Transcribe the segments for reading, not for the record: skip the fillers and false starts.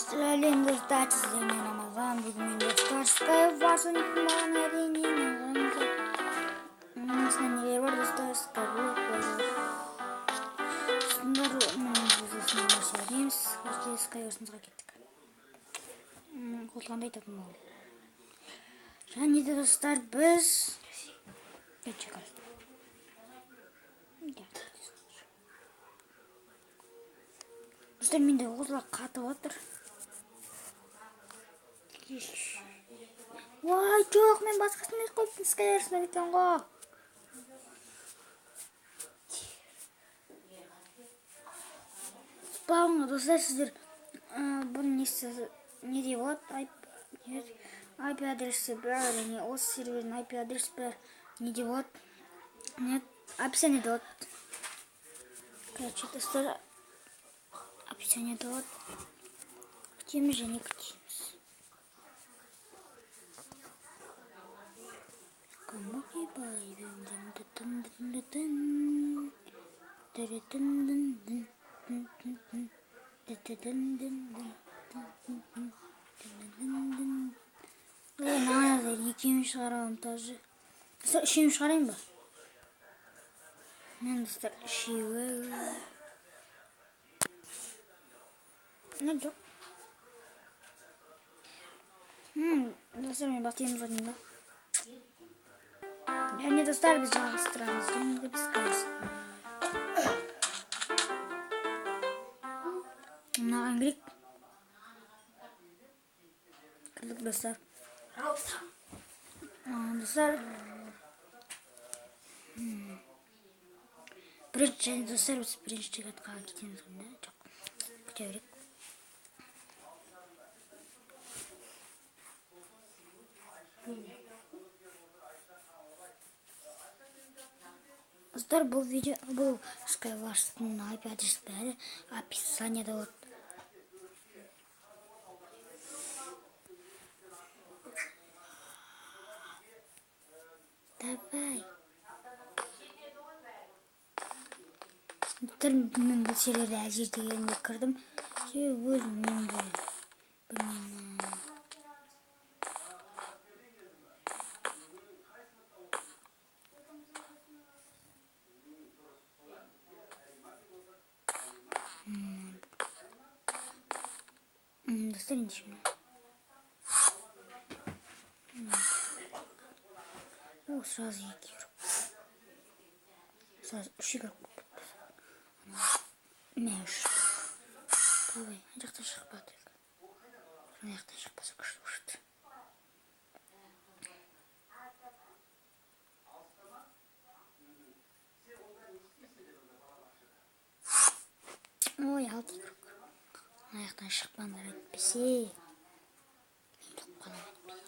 Сәлем достар, сіздермен Рамазан. Бүгін мен достар Skywars ойнайтын болған әрине. Осында нелер бар достар? Skyblock бар. Осындар біз осында нәрсе өйнейміз. Осында Skywars'ымызға кеттік. Қосылғанда айтатын болдым. Және де достар біз достар менде қосыла қатып отыр. Вай, жоқ, мен басқасында қойыптым Skywars'ына екен ғой. Спауны достар, сіздер бұл не деп болады? IP адресі бар, және осы сервердің IP адресі бар. Не деп болады? Описание болады. Короче, достар, описание болады. Күтеміз және күтеміз. Екеуін шығарауым тоже. Үшеуін шығарайын ба? Мен достар үшеуі. Не жоқ. Достар мен бастаймыз ойнайын ба? Және достар біз жалғастырамыз. Енді біз қайсы. Мынаған керек. Кірдік достар. Достар. Бірінші және достар біз бірінші жігатқа кетеміз ғында. Жоқ. Күте берек. Достар, бұл видео, бұл Skywars'тың IP адресі бәрі описаниеда болады. Давай. Достар, мен бұл серверде әзір дегенде кірдім. Өзім мен білмеймін. Достар, енді şimdi. О, сразу екі игрок. Сразу үш игрок. Мәш. Давай, жақта шықпады. Жақта шықпаса күшті ұшты. Ой, алты игрок. Аяқтан шықпаңдар әйтпесе. Мен жоқ қалам әйтпесе.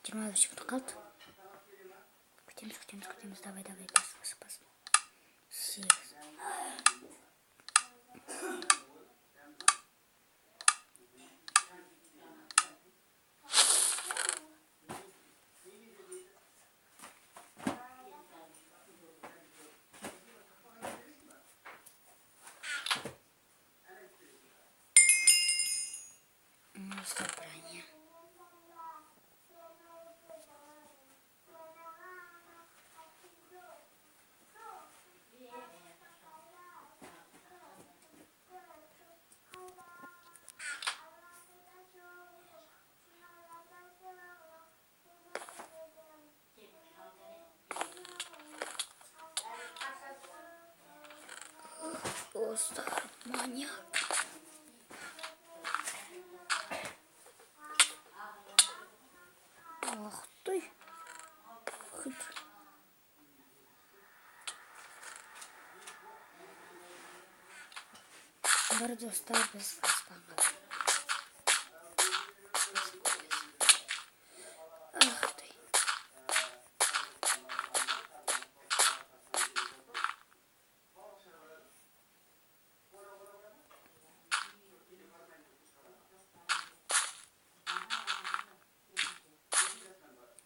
21 секунд қалды. Күтеміз. Давай. Бас. 8. Собрание. Остар маньяк. Ах ты. Бір достар біз аспанға. Ах ты.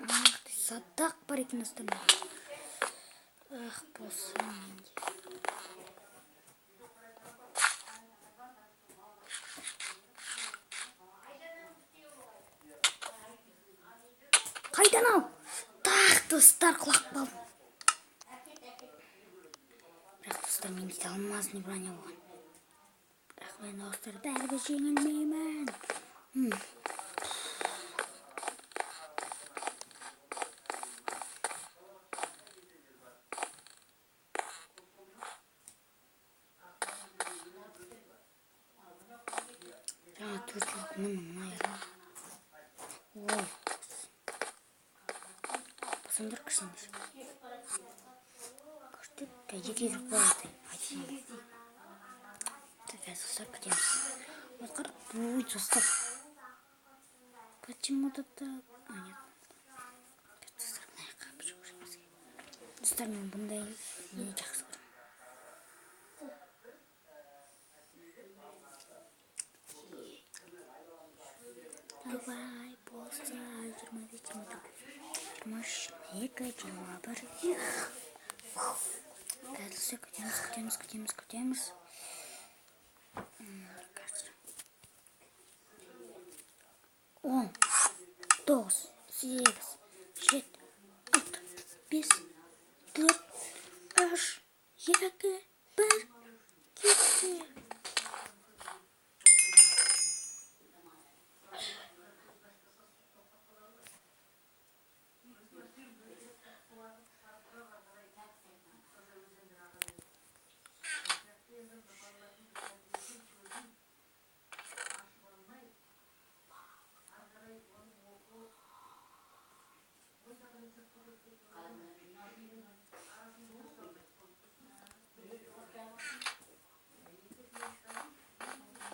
Ах ты, садақ бар екен астана. Ах, болсын. Қайдан ау? Так, достар, құлақ бол. Бірақ достар, мен де алмазный броня болған. Бірақ мен достар бәрібір жеңілмеймін. Жаңа төртілік мұның айырма. Ой. Басымдар кірсеңдер. Көрдік, екі кіріп болады. Айтсың. Так, достар, кетеміз. Вот қарап, ой, достар. Почему-то так? А, нет. Достар, мына қап жүрміз. Достар, мен бұндай не жақсы көрем. Давай, болса, 25-21. Достар, кетеміз. 10, 9, 8, 7, 6, 5, 4, 3, 2, 1, кетті.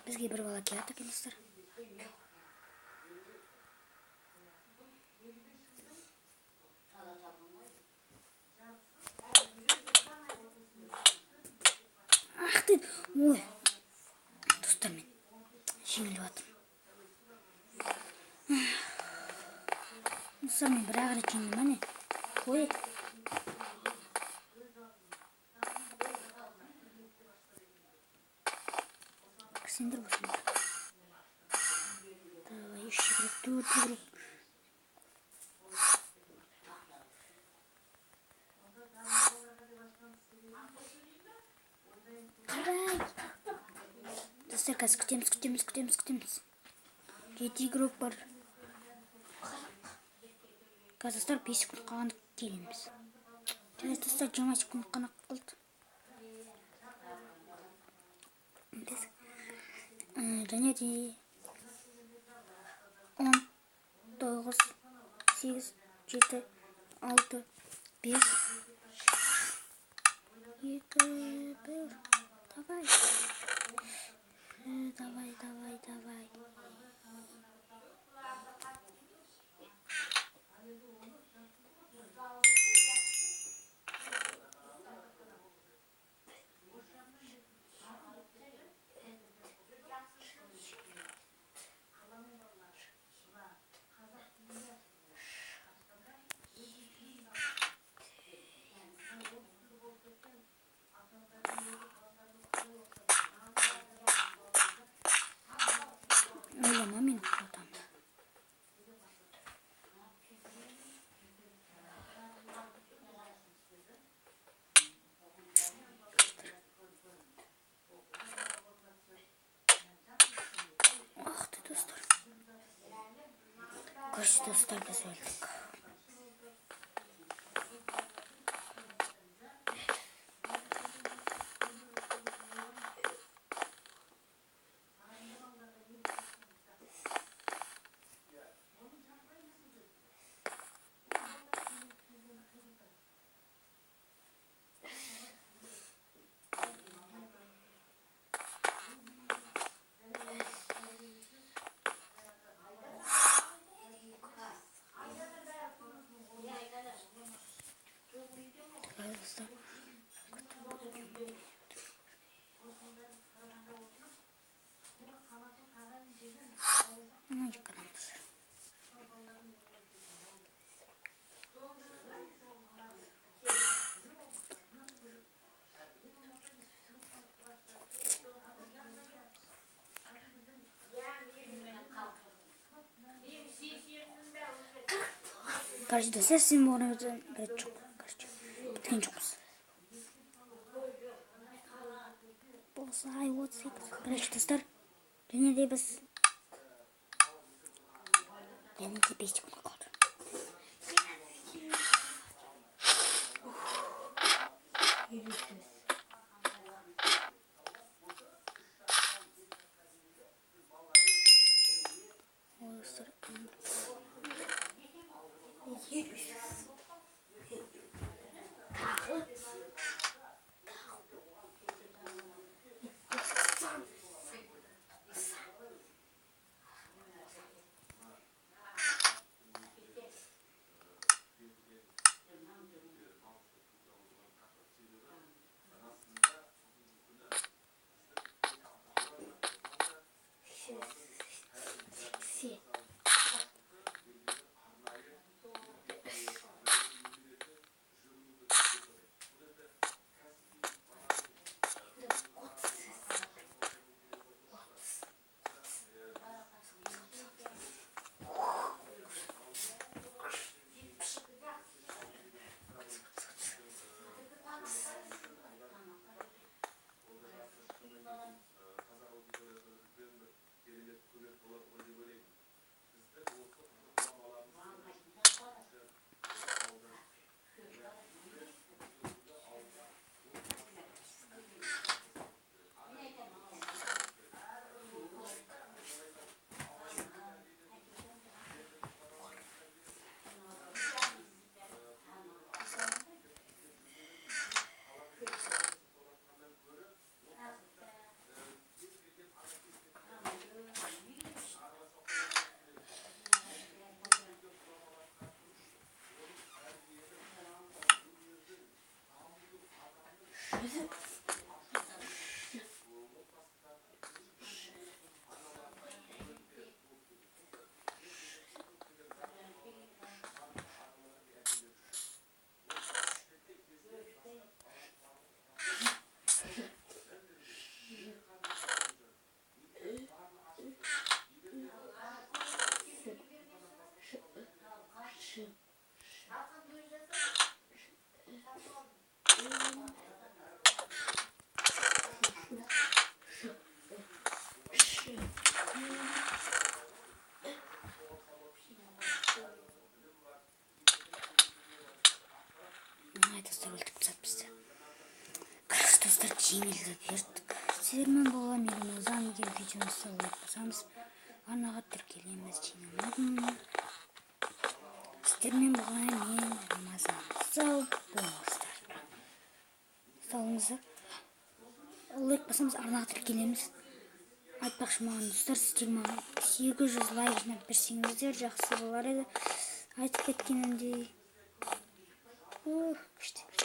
Бізге бір бала келеді екен, достар. Ах ты, ой. Достар, мен жеңіліп жатырмын. Достар, мен бір ақ рет жеңдім, әне. Ой. Кірсеңдер болсыңдар. Давай, еще игрок, төрт игрок. Давай. Достар, қазір күтеміз. 7 игрок бар. Қазір достар 5 секунд қалғанда келеміз. Және достар 20 секунд қана қалды. Және де 10, 9, 8, 7, 6, 5, 2, 1. Давай. Давай. Ойлама, мен қалтам. Ах ты, достар. Көрші достар, біз өлдік. Короче, достар, sizin bu arada evet, çok. Короче, bitken çoğuz. Болса, ай, вот, короче, достар, және де біз және де 5 секунд қалды. Достар, өлтіп тастады бізді. Короче, достар, жеңілді бердік. Сіздермен болған елімізден егер видеоны лайк басамыз, арнаға тіркелеміз, жеңілмедім. Сіздермен болған мен Рамазан. Сау болыңыздар. Сауыңыздар. Лайк басамыз, арнаға тіркелеміз. Айтпақшы маған достар, сіздер маған 800 лайк жинап берсеңіздер жақсы болар еді. Айтып кеткенімдей. Күшті.